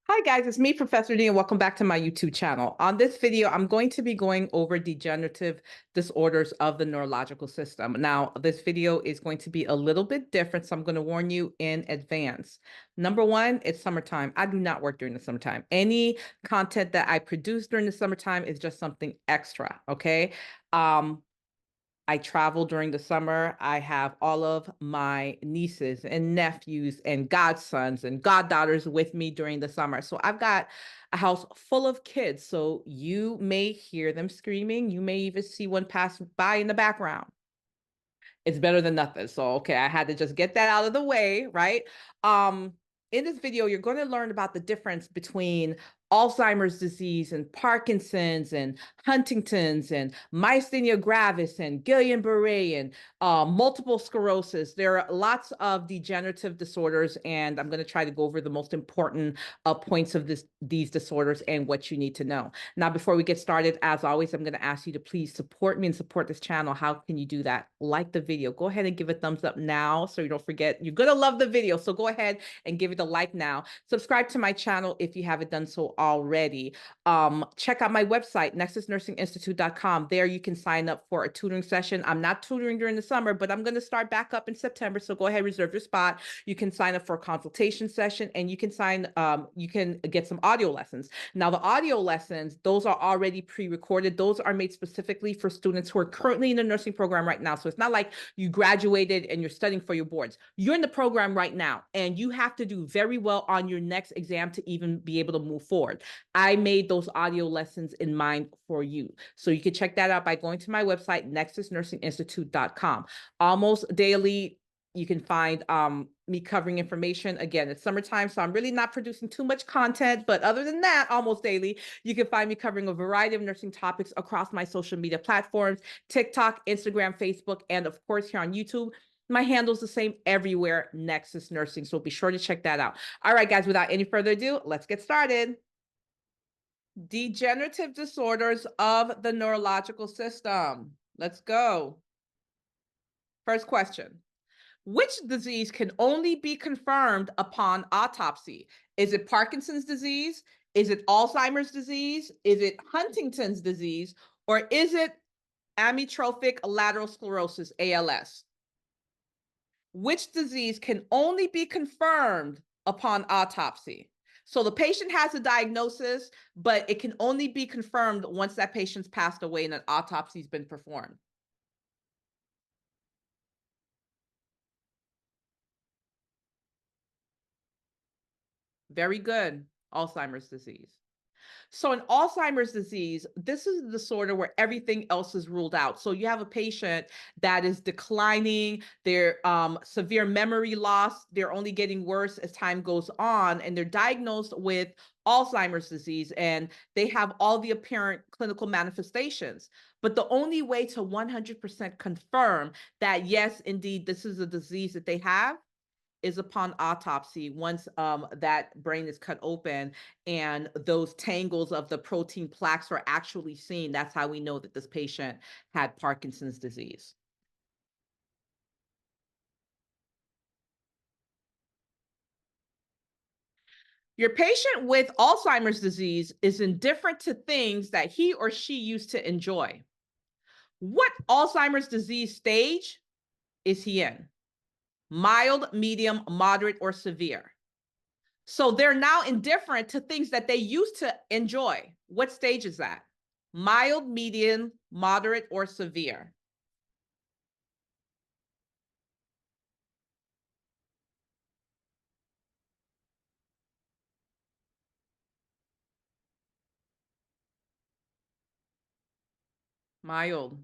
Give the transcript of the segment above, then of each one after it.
Hi guys, it's me, Professor D, and welcome back to my YouTube channel. On this video, I'm going to be going over degenerative disorders of the neurological system. Now, this video is going to be a little bit different, so I'm going to warn you in advance. Number one, it's summertime. I do not work during the summertime. Any content that I produce during the summertime is just something extra, okay? Um, I travel during the summer. I have all of my nieces and nephews and godsons and goddaughters with me during the summer. So I've got a house full of kids. So you may hear them screaming. You may even see one pass by in the background. It's better than nothing. So, okay, I had to just get that out of the way, right? Um, in this video, you're going to learn about the difference between Alzheimer's disease and Parkinson's and Huntington's and Myasthenia gravis and Guillen Barre and multiple sclerosis. There are lots of degenerative disorders, and I'm going to try to go over the most important points of these disorders and what you need to know. Now, before we get started, as always, I'm going to ask you to please support me and support this channel. How can you do that? Like the video. Go ahead and give a thumbs up now so you don't forget. You're going to love the video, so go ahead and give it a like now. Subscribe to my channel if you haven't done so already. Check out my website, nexusnursinginstitute.com. There you can sign up for a tutoring session. I'm not tutoring during the summer, but I'm going to start back up in September, so go ahead, reserve your spot. You can sign up for a consultation session, and you can get some audio lessons. Now, the audio lessons, those are already pre-recorded. Those are made specifically for students who are currently in the nursing program right now. So it's not like you graduated and you're studying for your boards. You're in the program right now, and you have to do very well on your next exam to even be able to move forward. I made those audio lessons in mind for you. So you can check that out by going to my website, nexusnursinginstitute.com. Almost daily, you can find me covering information. Again, it's summertime, so I'm really not producing too much content. But other than that, almost daily, you can find me covering a variety of nursing topics across my social media platforms, TikTok, Instagram, Facebook, and of course, here on YouTube. My handle's the same everywhere, Nexus Nursing. So be sure to check that out. All right, guys, without any further ado, let's get started. Degenerative disorders of the neurological system. Let's go. First question. Which disease can only be confirmed upon autopsy? Is it Parkinson's disease? Is it Alzheimer's disease? Is it Huntington's disease? Or is it amyotrophic lateral sclerosis, ALS? Which disease can only be confirmed upon autopsy? So the patient has a diagnosis, but it can only be confirmed once that patient's passed away and an autopsy's been performed. Very good. Alzheimer's disease. So in Alzheimer's disease, this is a disorder where everything else is ruled out. So you have a patient that is declining, their severe memory loss, they're only getting worse as time goes on, and they're diagnosed with Alzheimer's disease, and they have all the apparent clinical manifestations. But the only way to 100% confirm that, yes, indeed, this is a disease that they have is upon autopsy. Once that brain is cut open and those tangles of the protein plaques are actually seen, that's how we know that this patient had Parkinson's disease. Your patient with Alzheimer's disease is indifferent to things that he or she used to enjoy. What Alzheimer's disease stage is he in? Mild, medium, moderate, or severe? So they're now indifferent to things that they used to enjoy. What stage is that? Mild, medium, moderate, or severe? Mild.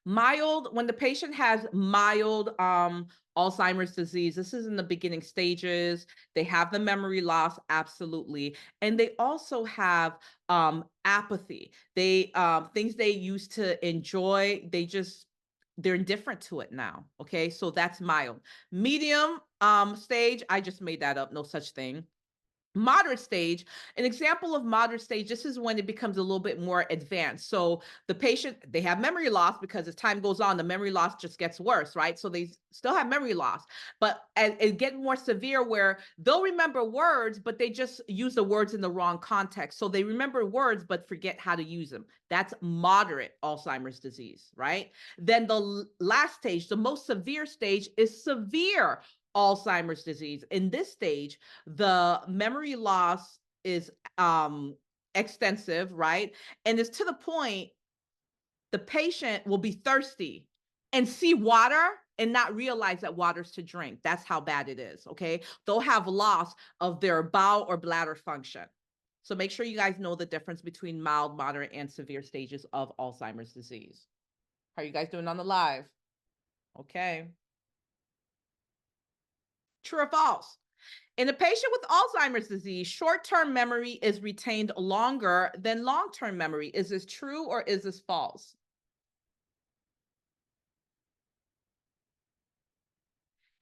Mild, when the patient has mild Alzheimer's disease, this is in the beginning stages. They have the memory loss, absolutely. And they also have apathy. They things they used to enjoy, they're indifferent to it now. Okay, so that's mild. Medium stage, I just made that up, no such thing. Moderate stage, an example of moderate stage, this is when it becomes a little bit more advanced. So the patient, they have memory loss because as time goes on, the memory loss just gets worse, right? So they still have memory loss, but it gets more severe where they'll remember words, but they just use the words in the wrong context. So they remember words, but forget how to use them. That's moderate Alzheimer's disease, right? Then the last stage, the most severe stage, is severe Alzheimer's disease. In this stage, the memory loss is extensive, right? And it's to the point the patient will be thirsty and see water and not realize that water's to drink. That's how bad it is, okay? They'll have loss of their bowel or bladder function. So make sure you guys know the difference between mild, moderate, and severe stages of Alzheimer's disease. How are you guys doing on the live? Okay. True or false? In a patient with Alzheimer's disease, short-term memory is retained longer than long-term memory. Is this true or is this false?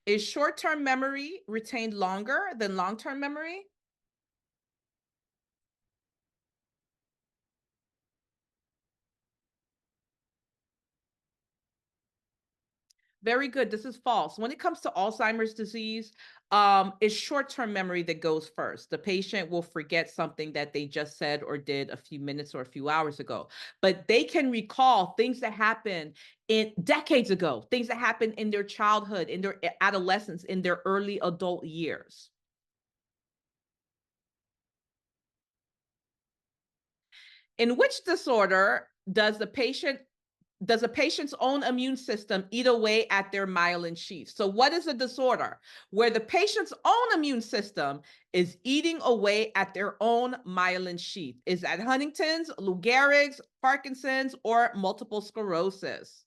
Is short-term memory retained longer than long-term memory? Very good. This is false. When it comes to Alzheimer's disease, it's short-term memory that goes first. The patient will forget something that they just said or did a few minutes or a few hours ago, but they can recall things that happened in decades ago, things that happened in their childhood, in their adolescence, in their early adult years. In which disorder does a patient's own immune system eat away at their myelin sheath? So what is a disorder? Where the patient's own immune system is eating away at their own myelin sheath. Is that Huntington's, Lou Gehrig's, Parkinson's, or multiple sclerosis?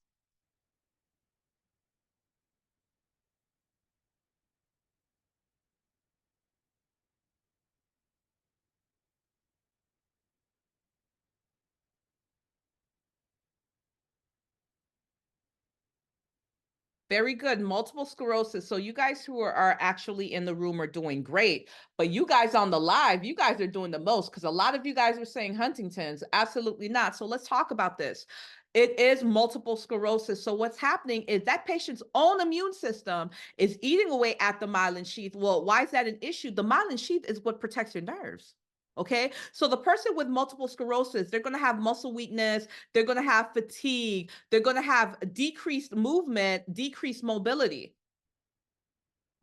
Very good. Multiple sclerosis. So you guys who are actually in the room are doing great, but you guys on the live, you guys are doing the most because a lot of you guys are saying Huntington's. Absolutely not. So let's talk about this. It is multiple sclerosis. So what's happening is that patient's own immune system is eating away at the myelin sheath. Well, why is that an issue? The myelin sheath is what protects your nerves. Okay, so the person with multiple sclerosis, they're going to have muscle weakness, they're going to have fatigue, they're going to have decreased movement, decreased mobility.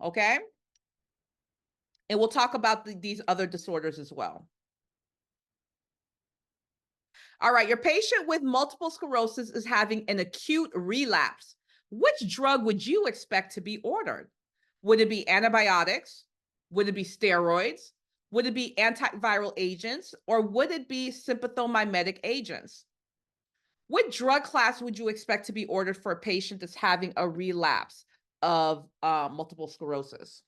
Okay, and we'll talk about these other disorders as well. All right, your patient with multiple sclerosis is having an acute relapse. Which drug would you expect to be ordered? Would it be antibiotics? Would it be steroids? Would it be antiviral agents? Or would it be sympathomimetic agents? What drug class would you expect to be ordered for a patient that's having a relapse of multiple sclerosis?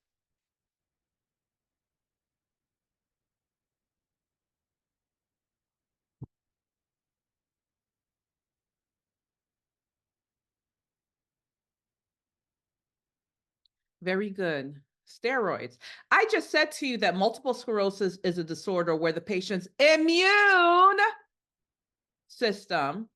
Very good. Steroids. I just said to you that multiple sclerosis is a disorder where the patient's immune system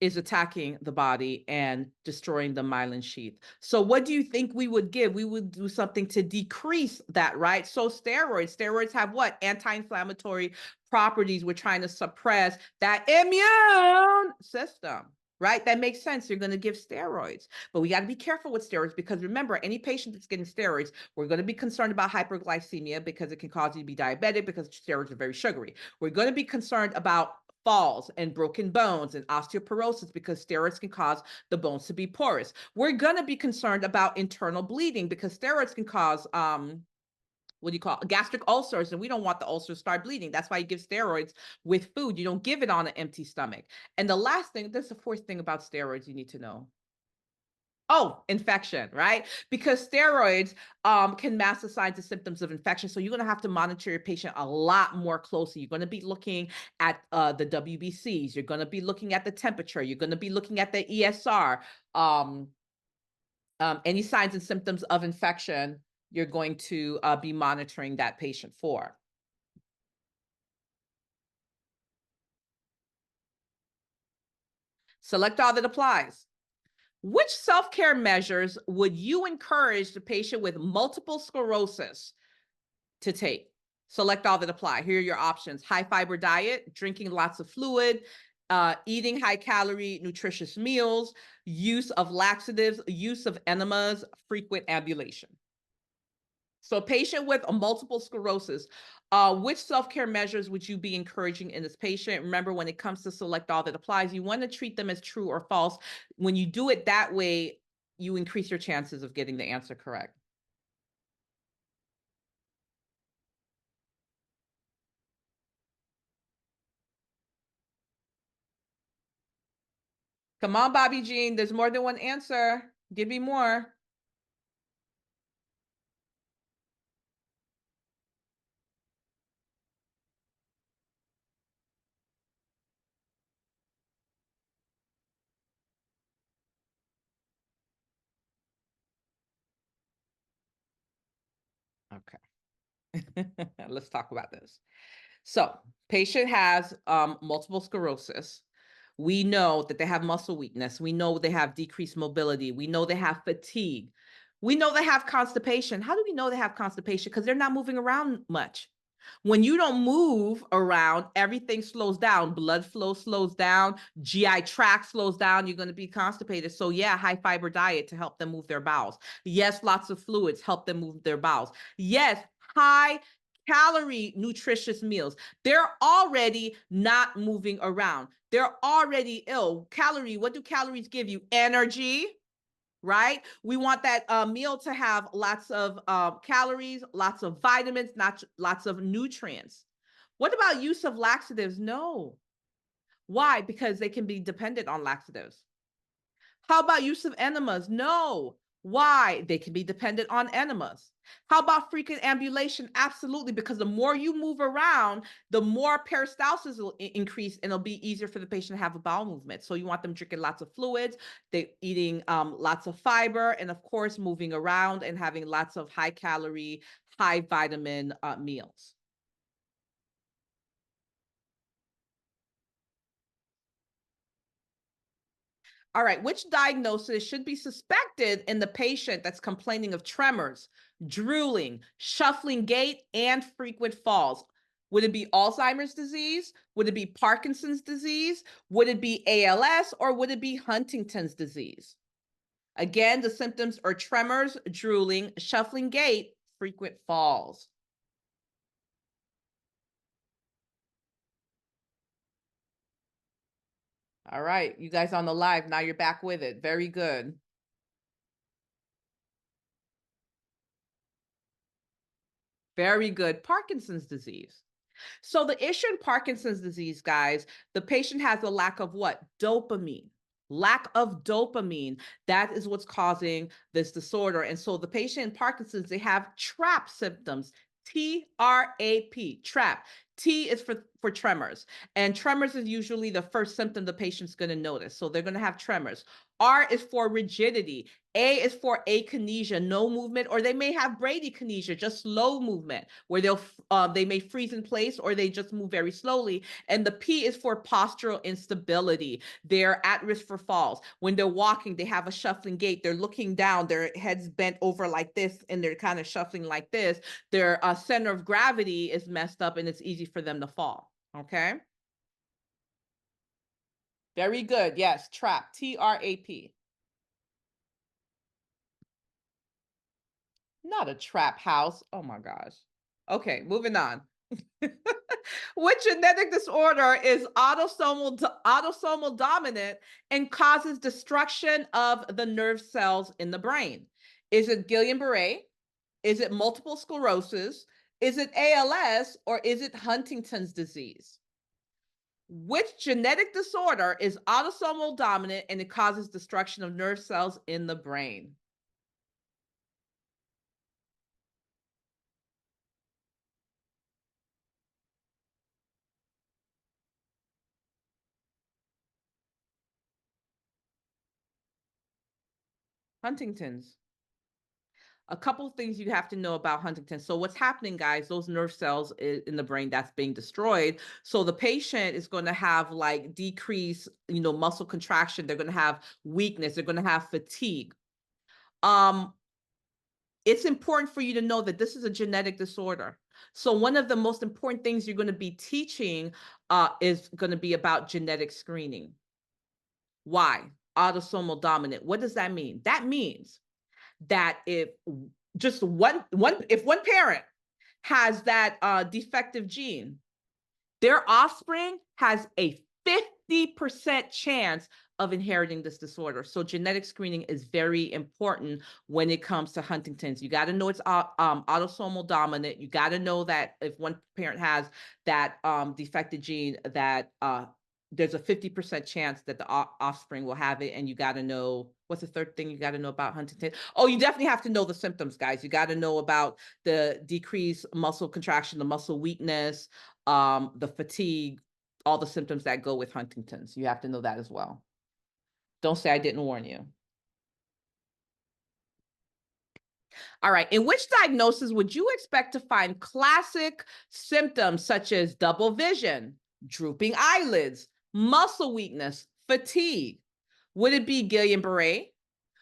is attacking the body and destroying the myelin sheath. So what do you think we would give? We would do something to decrease that, right? So steroids have what? Anti-inflammatory properties. We're trying to suppress that immune system. Right? That makes sense. You're going to give steroids, but we got to be careful with steroids because remember, any patient that's getting steroids, we're going to be concerned about hyperglycemia because it can cause you to be diabetic because steroids are very sugary. We're going to be concerned about falls and broken bones and osteoporosis because steroids can cause the bones to be porous. We're going to be concerned about internal bleeding because steroids can cause what do you call it? Gastric ulcers, and we don't want the ulcers to start bleeding. That's why you give steroids with food. You don't give it on an empty stomach. And the last thing, there's the fourth thing about steroids you need to know. Oh, infection, right? Because steroids can mask the signs and symptoms of infection. So you're going to have to monitor your patient a lot more closely. You're going to be looking at the WBCs. You're going to be looking at the temperature. You're going to be looking at the ESR, any signs and symptoms of infection you're going to be monitoring that patient for. Select all that applies. Which self-care measures would you encourage the patient with multiple sclerosis to take? Select all that apply. Here are your options: high fiber diet, drinking lots of fluid, eating high calorie, nutritious meals, use of laxatives, use of enemas, frequent ambulation. So, a patient with a multiple sclerosis, which self-care measures would you be encouraging in this patient? Remember, when it comes to select all that applies, you want to treat them as true or false. When you do it that way, you increase your chances of getting the answer correct. Come on, Bobby Jean, there's more than one answer. Give me more. Okay. Let's talk about this. So, patient has multiple sclerosis. We know that they have muscle weakness. We know they have decreased mobility. We know they have fatigue. We know they have constipation. How do we know they have constipation? Because they're not moving around much. When you don't move around, everything slows down. Blood flow slows down. GI tract slows down. You're going to be constipated. So, yeah, high fiber diet to help them move their bowels. Yes, lots of fluids help them move their bowels. Yes, high calorie nutritious meals. They're already not moving around. They're already ill. Calorie, what do calories give you? Energy, right? We want that meal to have lots of calories, lots of vitamins, not lots of nutrients. What about use of laxatives? No. Why? Because they can be dependent on laxatives. How about use of enemas? No. Why? They can be dependent on enemas. How about frequent ambulation? Absolutely, because the more you move around, the more peristalsis will increase, and it'll be easier for the patient to have a bowel movement. So you want them drinking lots of fluids, they eating lots of fiber, and of course, moving around and having lots of high calorie, high vitamin meals. All right, which diagnosis should be suspected in the patient that's complaining of tremors, drooling, shuffling gait, and frequent falls? Would it be Alzheimer's disease? Would it be Parkinson's disease? Would it be ALS, or would it be Huntington's disease? Again, the symptoms are tremors, drooling, shuffling gait, frequent falls. All right, you guys on the live, now you're back with it. Very good. Very good. Parkinson's disease. So the issue in Parkinson's disease, guys, the patient has a lack of what? Dopamine. Lack of dopamine. That is what's causing this disorder. And so the patient in Parkinson's, they have TRAP symptoms. TRAP, TRAP. T is for tremors. And tremors is usually the first symptom the patient's going to notice. So they're going to have tremors. R is for rigidity. A is for akinesia, no movement, or they may have bradykinesia, just slow movement, where they may freeze in place or they just move very slowly. And the P is for postural instability. They're at risk for falls. When they're walking, they have a shuffling gait. They're looking down, their heads bent over like this, and they're kind of shuffling like this. Their center of gravity is messed up, and it's easy for them to fall. Okay. Very good. Yes, TRAP, TRAP. Not a trap house. Oh my gosh. Okay, moving on. Which genetic disorder is autosomal dominant and causes destruction of the nerve cells in the brain? Is it Guillain Barre? Is it multiple sclerosis? Is it ALS, or is it Huntington's disease? Which genetic disorder is autosomal dominant and it causes destruction of nerve cells in the brain? Huntington's. a couple of things you have to know about Huntington's. So what's happening, guys, those nerve cells in the brain that's being destroyed. So the patient is going to have like decreased, muscle contraction. They're going to have weakness. They're going to have fatigue. It's important for you to know that this is a genetic disorder. So one of the most important things you're going to be teaching is going to be about genetic screening. Why? Autosomal dominant. What does that mean? That means that if just one parent has that defective gene, their offspring has a 50% chance of inheriting this disorder. So genetic screening is very important when it comes to Huntington's. You got to know it's autosomal dominant. You got to know that if one parent has that defective gene, that there's a 50% chance that the offspring will have it. And you got to know, what's the third thing you got to know about Huntington? Oh, you definitely have to know the symptoms, guys. You got to know about the decreased muscle contraction, the muscle weakness, the fatigue, all the symptoms that go with Huntington's. You have to know that as well. Don't say I didn't warn you. All right. In which diagnosis would you expect to find classic symptoms such as double vision, drooping eyelids, muscle weakness, fatigue? Would it be Guillen Barre?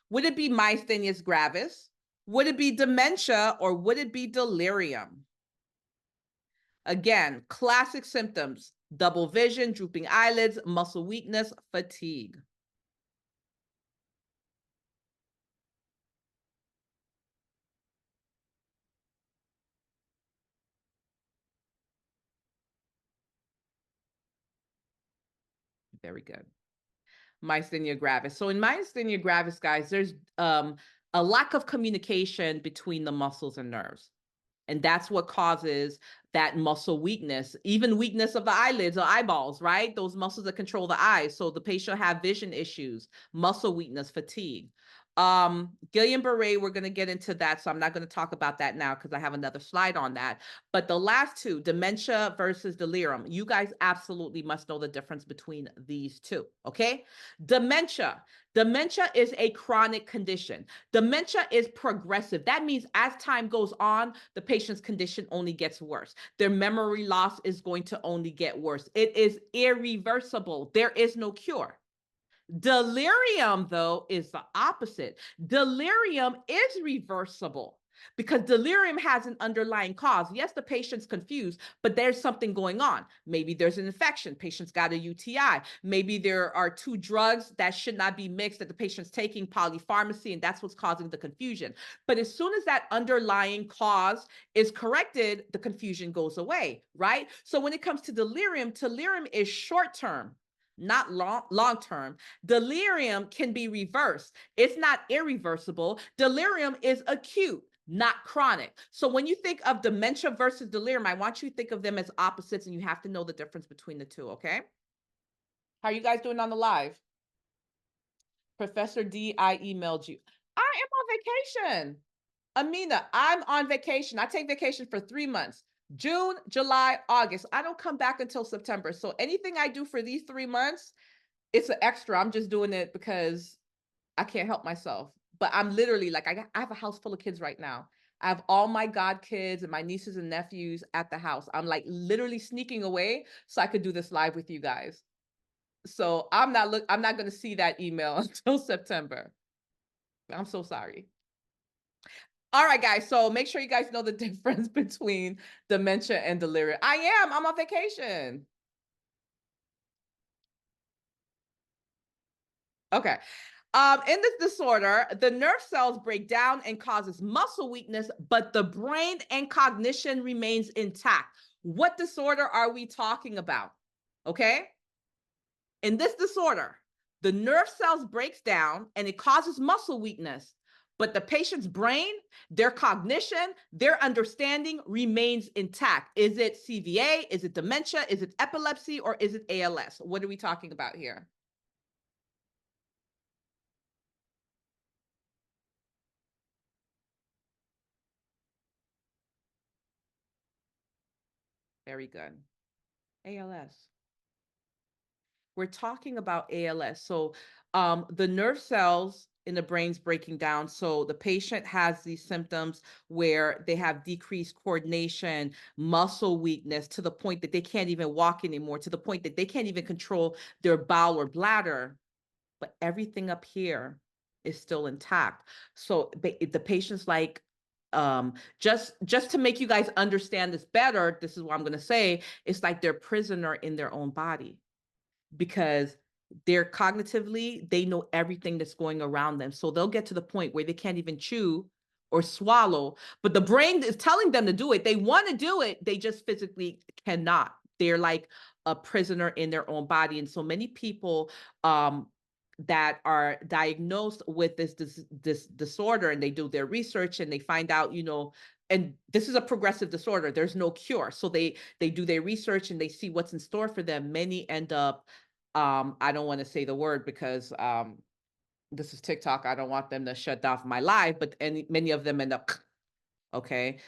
Would it be myasthenia gravis? Would it be dementia, or would it be delirium? Again, classic symptoms: double vision, drooping eyelids, muscle weakness, fatigue. Very good. Myasthenia gravis. So in myasthenia gravis, guys, there's a lack of communication between the muscles and nerves. And that's what causes that muscle weakness, even weakness of the eyelids or eyeballs, right? Those muscles that control the eyes. So the patient have vision issues, muscle weakness, fatigue. Guillen Barre, we're going to get into that. So I'm not going to talk about that now because I have another slide on that. But the last two, dementia versus delirium, you guys absolutely must know the difference between these two. Okay. Dementia. Dementia is a chronic condition. Dementia is progressive. That means as time goes on, the patient's condition only gets worse. Their memory loss is going to only get worse. It is irreversible. There is no cure. Delirium, though, is the opposite. Delirium is reversible because delirium has an underlying cause. Yes, the patient's confused, but there's something going on. Maybe there's an infection. Patient's got a UTI. Maybe there are two drugs that should not be mixed that the patient's taking, polypharmacy, and that's what's causing the confusion. But as soon as that underlying cause is corrected, the confusion goes away, right? So when it comes to delirium, delirium is short-term, not long-term. Delirium can be reversed. It's not irreversible. Delirium is acute, not chronic. So when you think of dementia versus delirium, I want you to think of them as opposites, and you have to know the difference between the two, okay? How are you guys doing on the live? Professor D, I emailed you. I am on vacation. Amina, I'm on vacation. I take vacation for 3 months. June, July, August. I don't come back until September. So anything I do for these 3 months, it's an extra. I'm just doing it because I can't help myself. But I'm literally like, I have a house full of kids right now. I have all my god kids and my nieces and nephews at the house. I'm like literally sneaking away so I could do this live with you guys. So I'm not going to see that email until September. I'm so sorry. All right, guys. So make sure you guys know the difference between dementia and delirium. I'm on vacation. Okay. In this disorder, the nerve cells break down and causes muscle weakness, but the brain and cognition remains intact. What disorder are we talking about? Okay. In this disorder, the nerve cells breaks down and it causes muscle weakness, but the patient's brain, their cognition, their understanding remains intact. Is it CVA? Is it dementia? Is it epilepsy? Or is it ALS? What are we talking about here? Very good. ALS. We're talking about ALS. So the nerve cells in the brain's breaking down. So the patient has these symptoms where they have decreased coordination, muscle weakness, to the point that they can't even walk anymore, to the point that they can't even control their bowel or bladder, but everything up here is still intact. So the patient's like, just to make you guys understand this better, this is what I'm going to say, it's like they're prisoner in their own body, because they're cognitively, they know everything that's going around them. So they'll get to the point where they can't even chew or swallow, but the brain is telling them to do it. They want to do it. They just physically cannot. They're like a prisoner in their own body. And so many people that are diagnosed with this disorder, and they do their research and they find out, and this is a progressive disorder, there's no cure. So they do their research and they see what's in store for them. Many end up, I don't want to say the word because this is TikTok. I don't want them to shut off my live, but many of them end up, okay,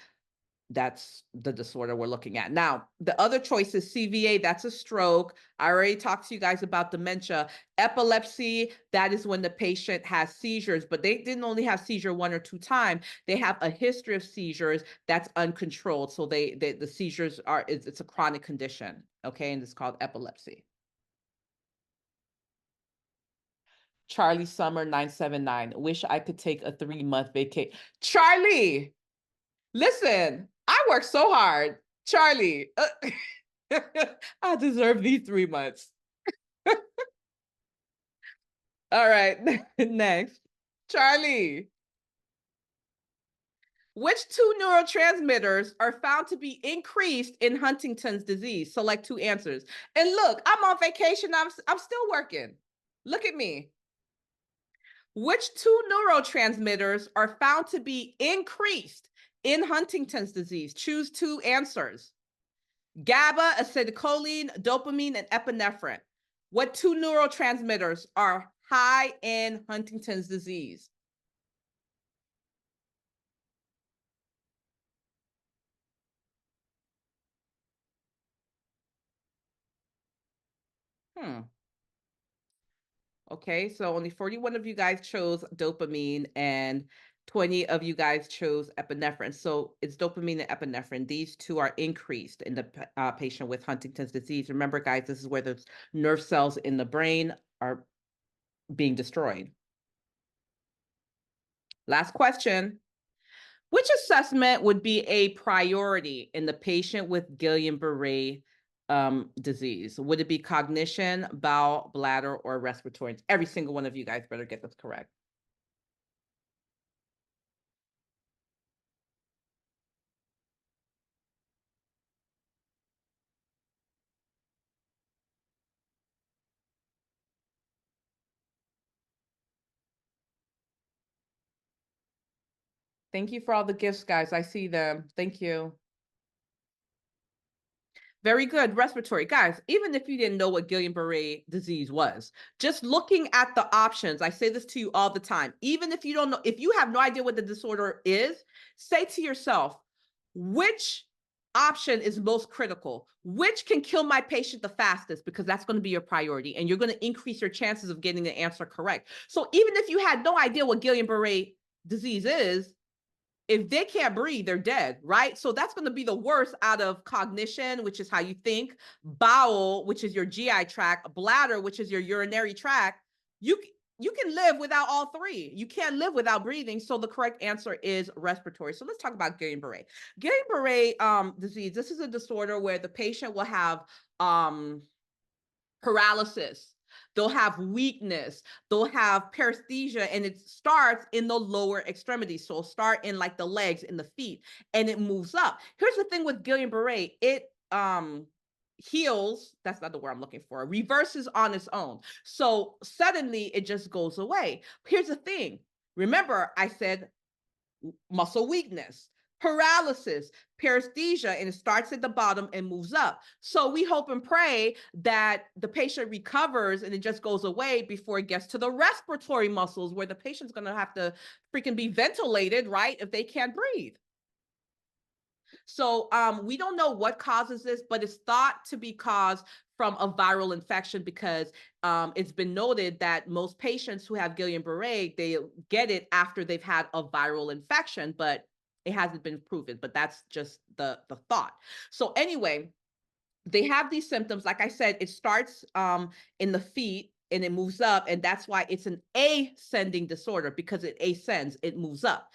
that's the disorder we're looking at. Now, the other choice is CVA, that's a stroke. I already talked to you guys about dementia. Epilepsy, that is when the patient has seizures, but they didn't only have seizure 1 or 2 times. They have a history of seizures that's uncontrolled. So the seizures it's a chronic condition, okay? And it's called epilepsy. Charlie Summer 979, wish I could take a 3-month vacation. Charlie, listen, I work so hard. Charlie, I deserve these 3 months. All right, next. Charlie, which 2 neurotransmitters are found to be increased in Huntington's disease? Select 2 answers. And look, I'm on vacation. I'm still working. Look at me. Which 2 neurotransmitters are found to be increased in Huntington's disease? Choose 2 answers. GABA, acetylcholine, dopamine, and epinephrine. What 2 neurotransmitters are high in Huntington's disease? Okay, so only 41 of you guys chose dopamine and 20 of you guys chose epinephrine. So it's dopamine and epinephrine. These 2 are increased in the patient with Huntington's disease. Remember, guys, this is where the nerve cells in the brain are being destroyed. Last question. Which assessment would be a priority in the patient with Guillen Barre disease? Would it be cognition, bowel, bladder, or respiratory? Every single one of you guys better get this correct. Thank you for all the gifts, guys. I see them. Thank you. Very good. Respiratory. Guys, even if you didn't know what Guillain Barre disease was, just looking at the options, I say this to you all the time, even if you don't know, if you have no idea what the disorder is, say to yourself, which option is most critical? Which can kill my patient the fastest? Because that's going to be your priority, and you're going to increase your chances of getting the answer correct. So even if you had no idea what Guillain Barre disease is, if they can't breathe, they're dead, right? So that's going to be the worst out of cognition, which is how you think, bowel, which is your GI tract, bladder, which is your urinary tract. You can live without all 3. You can't live without breathing. So the correct answer is respiratory. So let's talk about Guillain Barre. Guillain Barre disease, this is a disorder where the patient will have paralysis. They'll have weakness. They'll have paresthesia, and it starts in the lower extremities. So it'll start in like the legs and the feet, and it moves up. Here's the thing with Guillain Barre. It heals, that's not the word I'm looking for, reverses on its own. So suddenly it just goes away. Here's the thing. Remember, I said muscle weakness, paralysis, paresthesia, and it starts at the bottom and moves up. So we hope and pray that the patient recovers and it just goes away before it gets to the respiratory muscles, where the patient's going to have to freaking be ventilated, right, if they can't breathe. So we don't know what causes this, but it's thought to be caused from a viral infection because it's been noted that most patients who have Gillian Beret, they get it after they've had a viral infection, but it hasn't been proven. But that's just the thought. So anyway, they have these symptoms. Like I said, it starts in the feet and it moves up. And that's why it's an ascending disorder, because it ascends, it moves up.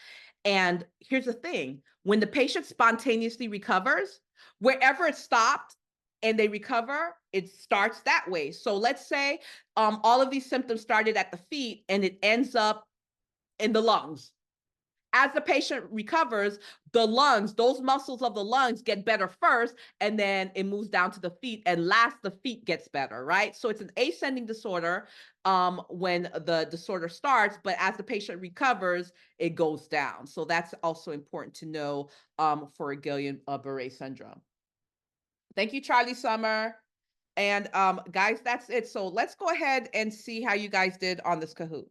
And here's the thing, when the patient spontaneously recovers, wherever it stopped and they recover, it starts that way. So let's say all of these symptoms started at the feet and it ends up in the lungs. As the patient recovers, the lungs, those muscles of the lungs get better first, and then it moves down to the feet, and last the feet gets better, right? So it's an ascending disorder when the disorder starts, but as the patient recovers, it goes down. So that's also important to know for Guillain Barre syndrome. Thank you, Charlie Summer. And guys, that's it. So let's go ahead and see how you guys did on this Kahoot.